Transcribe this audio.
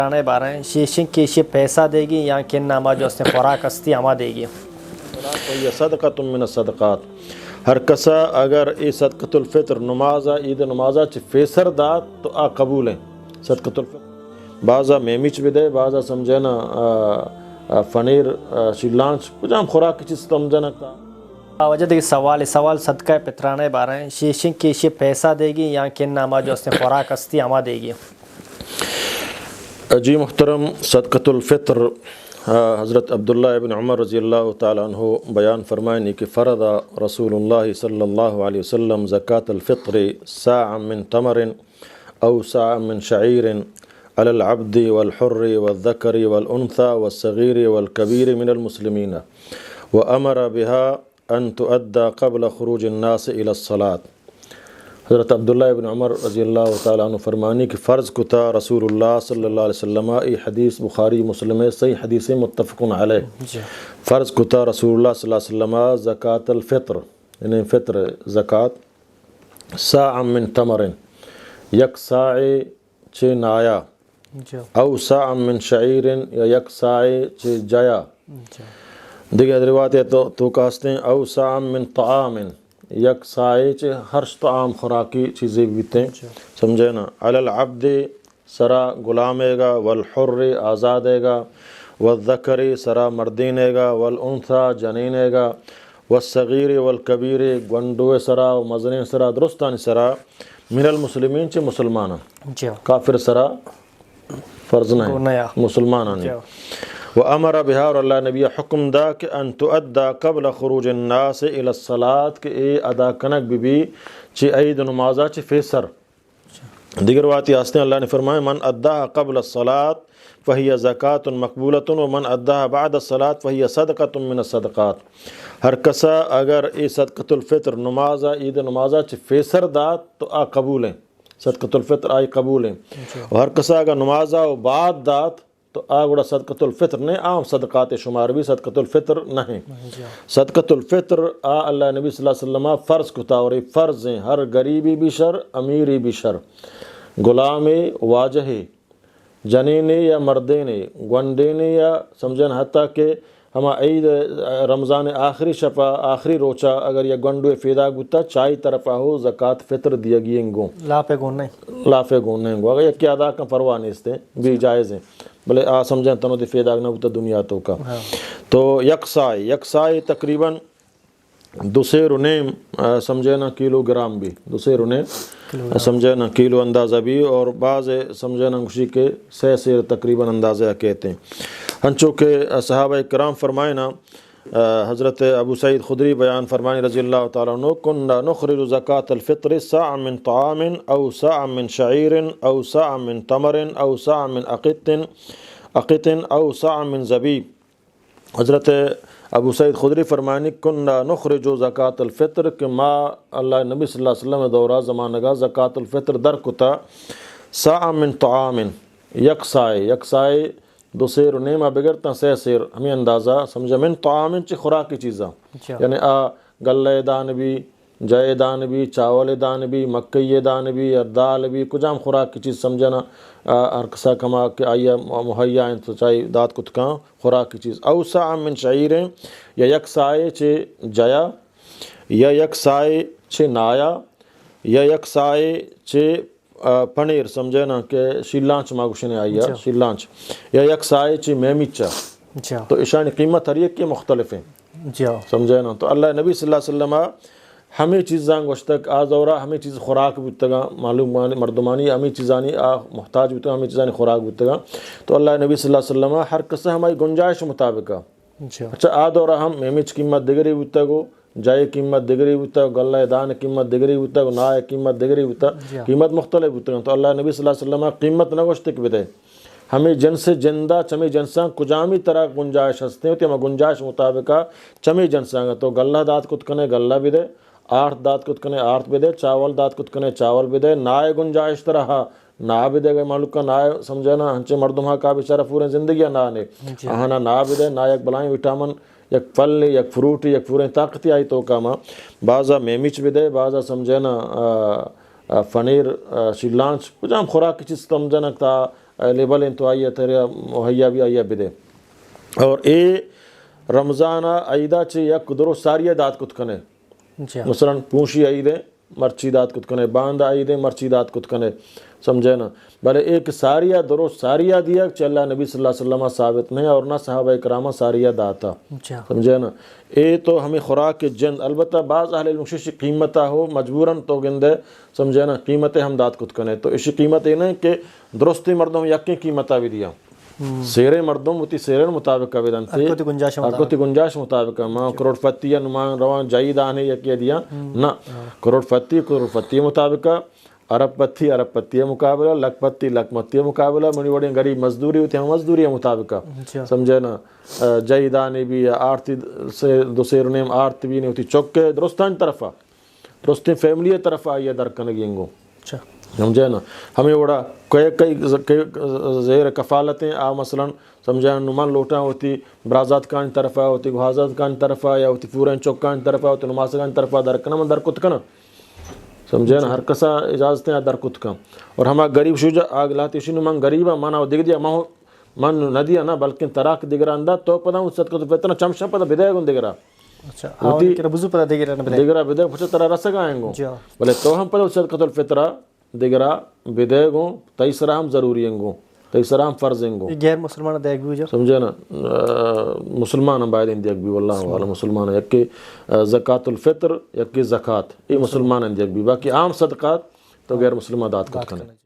پرانے بارے شیشنگ کیشی پیسہ دے گی یا کن نامہ جو اس نے خوراک ہستی ہما دے گی یہ صدقہ من الصدقات ہر کسا اگر ای صدقۃ الفطر نمازا عید نمازا چھ فیسر دات تو آ قبول ہیں صدقۃ الفطر بعضا میمیچ بھی دے بعضا سمجھنا فنیر شیلانچ کچھ ہم خوراک کی چیز سمجھنا وجہ دیکھ سوال صدقہ پترانے بارے شیشنگ کیشی پیسہ دے گی یا کن نامہ جو اس نے خوراک ہستی ہما دے گی جی محترم صدقۃ الفطر حضرت عبداللہ ابن عمر رضی اللہ تعالیٰ عنہ بیان فرمائنی کہ فرض رسول اللہ صلی اللہ علیہ وسلم زکاة الفطر ساعا من تمر او ساعا من شعیر علی العبد والحر والذکر والانثى والصغیر والکبیر من المسلمین وامر بها ان تؤدى قبل خروج الناس الى الصلاة حضرت عبداللہ ابن عمر رضی اللہ تعالیٰ عنہ فرمانی کہ فرض کتا رسول اللہ صلی اللہ علیہ وسلم ای حدیث بخاری مسلم صحیح حدیث متفق علیہ فرض کتا رسول اللہ صلی اللہ علیہ وسلم زکاة الفطر یعنی فطر زکاة ساعا من تمر یک ساعی چھ نایا او ساعا من شعیر یا یک ساعی چھ جایا دیگر روایت ہے تو کہتے ہیں او ساعا من طعام یک ساعی چھ ہر طعام خوراکی چیزیں بیتے ہیں سمجھے نا علی العبد سرا غلامے گا والحر آزادے گا والذکر سرا مردینے گا والانثى جنینے گا والصغیر والکبیر گونڈوے سرا و مزنے سرا درستانی سرا من المسلمین چھ مسلمانا کافر سرا فرض نہیں مسلمانا نہیں وامر بها اور اللہ نبی حکم دا کہ ان تؤدى قبل خروج الناس الى الصلاة کہ اے ادا کنک بی چی عید نمازہ چی فیسر دیگر واتی آستے اللہ نے فرمائے من اداها قبل الصلاة فهي زکاة مقبولة ومن اداها بعد الصلاة فهي صدقة من الصدقات ہر کسا اگر اے صدقۃ الفطر نمازہ عید نمازہ چی فیسر دات تو آ قبول ہیں صدقۃ الفطر آئی قبول ہیں اور ہر کسا اگر نمازہ و بعد دات تو آگوڑا صدقۃ الفطر نے عام صدقات شمار بھی صدقۃ الفطر نہیں صدقۃ الفطر اللہ نبی صلی اللہ علیہ وسلم فرض کتا اور فرض ہیں ہر غریبی بھی شر امیری بھی شر غلامی واجہ جنینے یا مردینے گونڈینے یا سمجھن حتیٰ کہ ہما عید رمضان آخری شفا آخری روچا اگر یا گونڈوے فیدا گتا چائی طرفہ ہو زکاة فطر دیا گئیں گو لافے گوننے گو اگر یک ادا کا پرواہ نہیں استے بھی جائز ہیں بلے سمجھیں تنو دی فیدا نہ ہوتا دنیا تو کا تو یک سائی تقریباً دوسر نیم سمجھے نا کلو گرام بھی دوسر نیم سمجھے نا کلو اندازہ بھی اور بعض سمجھے نا خوشی کے سیر تقریباً اندازہ کہتے ہیں ہنچو کہ صحابہ کرام فرمائے نا حضرت ابو سعید خدری بیان فرمائے رضی اللہ تعالیٰ عنہ کننا نخرج زکاة الفطر ساعا من طعام او ساعا من شعیر او ساعا من تمر او ساعا من اقت او ساعا من زبیب حضرت ابو سعید خدری فرمائے کننا نخرج زکاة الفطر کہ ما اللہ نبی صلی اللہ علیہ وسلم دورہ زمانہ گا زکاة الفطر در کتا ساعا من طعام یک سائے دو سیر نیمہ بگرتا سے سیر ہمیں اندازہ سمجھا من طعام چی خوراکی چیزاں یعنی گلے دان بھی جائے دان بھی چاول دان بھی مکئی دان بھی دال بھی کجام خوراک کی چیز سمجھنا ہر کسا کما کہ آئیہ مہیا ہیں تو چاہی دات کتکاں خوراک کی چیز او ساعا من شعیریں یا یک سائے چے جایا یا یک سائے چے نایا یا یک سائے چے پنیر سمجھے نا کہ شیلانچ ماگوشنے آئیا شیلانچ یا یک سائے چی میمیچا تو اشانی قیمت ہر ایک کے مختلف ہیں سمجھے نا تو اللہ نبی صلی اللہ علیہ وسلم ہمیں چیزاں گوشتک آزورا ہمیں چیز خوراک بودتگا معلوم مردمانی ہمیں چیزانی محتاج بودتگا ہمیں چیزانی خوراک بودتگا تو اللہ نبی صلی اللہ علیہ وسلم ہر کسا ہماری گنجائش مطابقہ اچھا آدورا ہم میمیچ قیمت دگری بودتگو جائے قیمت دگری ہوتا ہے گلہ دان قیمت دگری ہوتا ہے نائے قیمت دگری ہوتا ہے قیمت مختلف ہوتا ہے تو اللہ نبی صلی اللہ علیہ وسلم قیمت نہ گوشتک بدے ہمیں جنس جندہ چمی جنساں کجامی طرح گنجائش ہستے ہوتی ہمیں گنجائش مطابقہ چمی جنساں گا تو گلہ دات کت کنے گلہ بدے آرت دات کت کنے آرت بدے چاول دات کت کنے چاول بدے نائے گنجائش طرح نا بدے گئے معلوم کا نائے سمجھنا ہنچے مردمہ کا بیچارہ پورے زندگیاں نانے آہانا نا بدے نا یک بلائیں وٹامن یک پھل یک فروٹ یک پورے طاقتی آئی تو کاما بعضا میمیچ بدے بعضا سمجھنا فنیر شیلانچ کچھ ہم خوراک کی چیز سمجھنا تا لیبل تو آئیے تیرے مہیا بھی آئیے بدے اور اے رمضان عیدہ چے یک درست ساری دات کت کنے جی مثلا پونشی عیدے مرچی دات کت کنے باندھ عیدے مرچی دات کت کنے سمجھے نا بلے ایک ساریہ درست ساریہ دیا چ اللہ نبی صلی اللہ علیہ وسلم ثابت نہیں اور نہ صحابہ کرامہ ساریہ داتا جی سمجھے نا اے تو ہمیں خوراک کے جند البتہ بعض اہل علم قیمتہ ہو مجبوراً تو گندے سمجھے نا قیمتیں ہم دات کت کنے تو اسی قیمت یہ نہیں کہ درستی مردوں یقین قیمتہ بھی دیا سیرے مردوں ہوتی سیرے مطابق بھی دنتے ارکوتی گنجائش مطابق ماں کروڑ پتی نمان روان جائید آنے یکی دیا نہ کروڑ پتی مطابق ارب پتی مقابلہ لک پتی مقابلہ منی وڑی غریب مزدوری ہوتی ہیں مزدوری مطابق سمجھے نا جائیدانی بھی آرتی سے دوسرے نیم آرتی بھی نہیں ہوتی چوکے درستان طرفہ درستی فیملی طرفہ یہ درکنگی انگو سمجھے نا ہمیں وڑا کئی زیر کفالتیں مثلا سمجھے نمان لوٹاں ہوتی برازات کان طرفہ ہوتی گوازات کان طرفہ یا ہوتی پورین چوک کان طرفہ ہوتی نماز کان طرفہ درکنا من درکت کنا سمجھے نا ہر کسا اجازتیں درکت کم اور ہما غریب شوجا آگ لاتی شنو من غریبا مانا دیکھ دیا من ندیا نا بلکہ تراک دیگرا اندہ تو پدا ہوں صدقہ تو فتنا چمشا پدا بدائے گن دیگرا ہوتی بزو پدا دیگرا بدائے پچھا ترا رسگا آئیں گو بلے تو ہم پدا صدقہ الفطرہ دیگرا بدائے گو تیسرا ہم ضروری ہیں گو تیسرا ہم فرض ہیں گو غیر مسلمان دیکھ بھی سمجھے نا مسلمان ہم باید اندیک بھی واللہ عالم مسلمان یکی زکاة الفطر یکی زکاة یہ مسلمان اندیک بھی باقی عام صدقات تو غیر مسلمان دات کت کنے